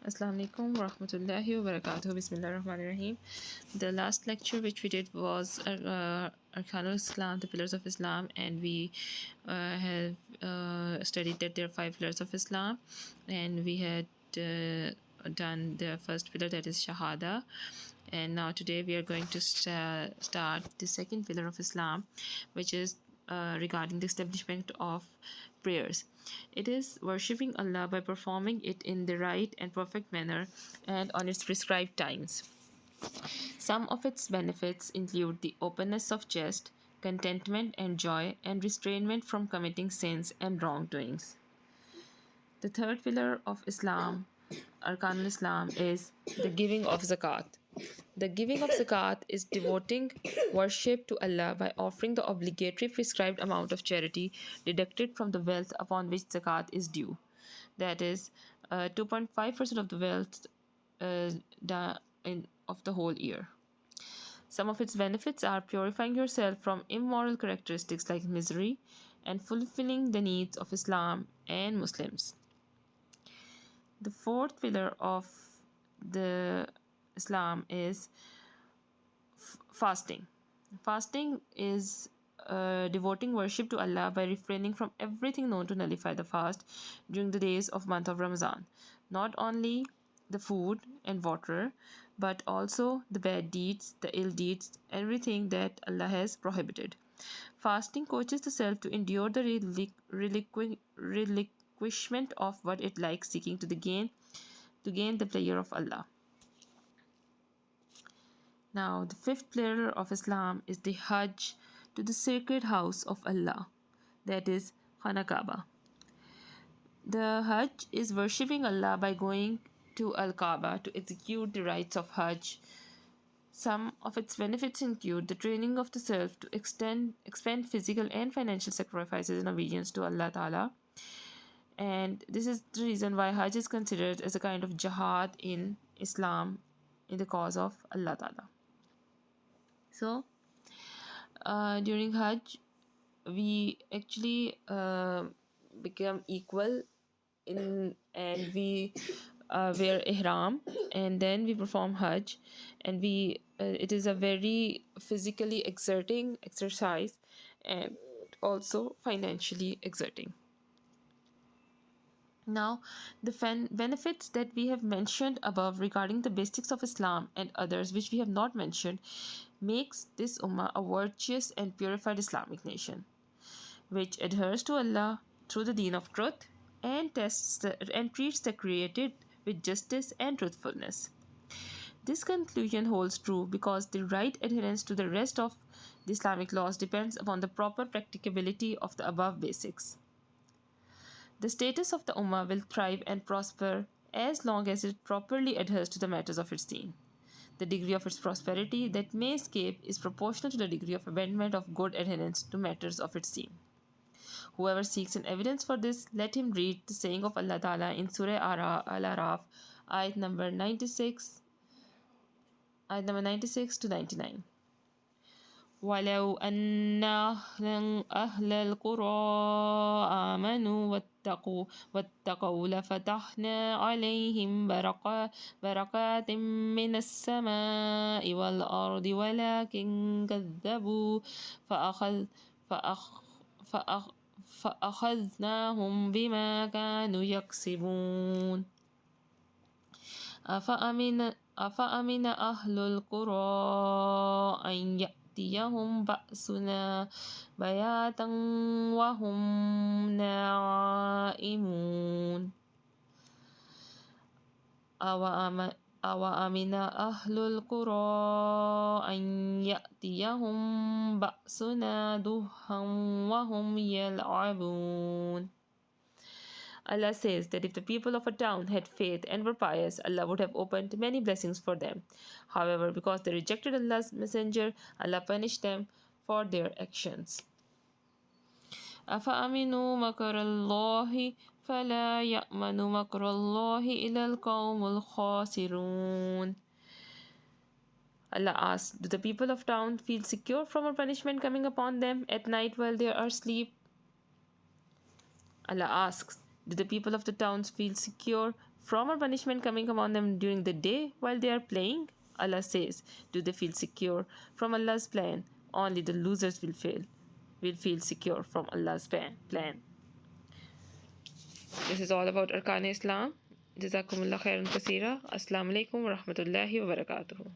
Assalamu alaikum warahmatullahi wabarakatuh. Bismillahirrahmanirrahim. The last lecture which we did was Arkaan Islam, the pillars of Islam, and we have studied that there are 5 pillars of Islam, and we had done the first pillar, that is Shahada. And now today we are going to start the second pillar of Islam, which is regarding the establishment of prayers. It is worshipping Allah by performing it in the right and perfect manner and on its prescribed times. Some of its benefits include the openness of chest, contentment and joy, and restraint from committing sins and wrongdoings. The third pillar of Islam, Arkan Islam, is the giving of zakat. The giving of zakat is devoting worship to Allah by offering the obligatory prescribed amount of charity deducted from the wealth upon which zakat is due. That is 2.5% of the wealth of the whole year. Some of its benefits are purifying yourself from immoral characteristics like misery and fulfilling the needs of Islam and Muslims. The fourth pillar of the Islam is fasting. Fasting is devoting worship to Allah by refraining from everything known to nullify the fast during the days of month of Ramadan. Not only the food and water, but also the bad deeds, the ill deeds, everything that Allah has prohibited. Fasting coaches the self to endure the relinquishment of what it likes, seeking to gain the pleasure of Allah. Now, the fifth pillar of Islam is the Hajj to the sacred house of Allah, that is Khana Kaaba. The Hajj is worshipping Allah by going to Al Kaaba to execute the rites of Hajj. Some of its benefits include the training of the self to expend physical and financial sacrifices in obedience to Allah Ta'ala. And this is the reason why Hajj is considered as a kind of jihad in Islam in the cause of Allah Ta'ala. So, during Hajj, we actually become equal and we wear ihram, and then we perform Hajj, and it is a very physically exerting exercise and also financially exerting. Now, the benefits that we have mentioned above regarding the basics of Islam and others which we have not mentioned makes this Ummah a virtuous and purified Islamic nation, which adheres to Allah through the deen of truth and treats the created with justice and truthfulness. This conclusion holds true because the right adherence to the rest of the Islamic laws depends upon the proper practicability of the above basics. The status of the Ummah will thrive and prosper as long as it properly adheres to the matters of its deen. The degree of its prosperity that may escape is proportional to the degree of abandonment of good adherence to matters of its deen. Whoever seeks an evidence for this, let him read the saying of Allah Ta'ala in Surah Al-Araf, ayat number 96 to 99. وَلَوْ أَنَّ أَهْلَ الْقُرَىٰ آمَنُوا وَاتَّقَوْا لَفَتَحْنَا عَلَيْهِمْ بَرَكَاتٍ مِّنَ السَّمَاءِ وَالْأَرْضِ وَلَكِنْ كَذَّبُوا فَأَخَذْنَاهُمْ بِمَا كَانُوا يَكْسِبُونَ. أَفَأَمِنَ أَهْلُ الْقُرَىٰ أَن يَأْتِيَهُمْ بَأْسُنَا بَيَاتًا وَهُمْ نَائِمُونَ أَوَأَمِنَ أَهْلُ الْقُرَىٰ أَن يَأْتِيَهُمْ بَأْسُنَا ضُحًى وَهُمْ يَلْعَبُونَ. Allah says that if the people of a town had faith and were pious, Allah would have opened many blessings for them. However, because they rejected Allah's messenger, Allah punished them for their actions. أَفَأَمِنُوا مَكْرَ اللَّهِ فَلَا يَأْمَنُ مَكْرَ اللَّهِ إِلَّا الْقَوْمُ الْخَاسِرُونَ. Allah asks, do the people of town feel secure from a punishment coming upon them at night while they are asleep? Allah asks, do the people of the towns feel secure from a punishment coming upon them during the day while they are playing? Allah says, do they feel secure from Allah's plan? Only the losers will feel secure from Allah's plan. This is all about Arkaan Islam. Jazakumullah khairan kaseera. Assalamu alaikum wa rahmatullahi wa barakatuhu.